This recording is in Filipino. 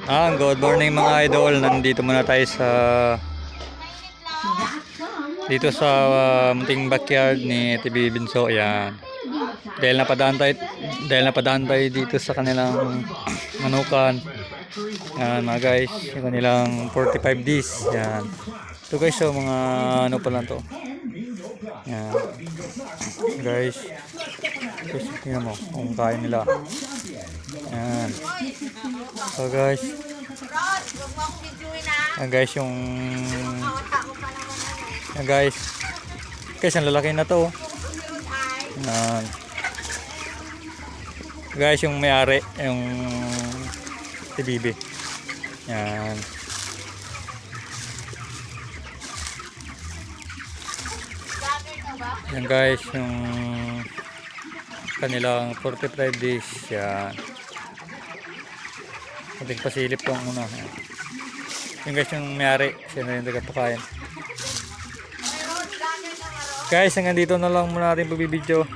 Good morning mga idol. Nandito muna tayo sa munting backyard ni TV Binso. Ayan. Dahil napadaan tayo dito sa kanilang manukan. Ayan mga guys, yung kanilang 45 days. Ayan. Ito guys, so mga ano pa lang to. Ayan. Guys, tingnan mo kung kain nila. Ayan. So guys, guys yung guys ang lalaki na to. Guys yung may-ari yung TBB. Yan. Yan guys yung kanilang 45 days. Yan. Ating pasilip ko muna. Yung guys yung may-ari, siya na yung tagapakain. Guys, hanggang dito na lang muna natin pagbibideo.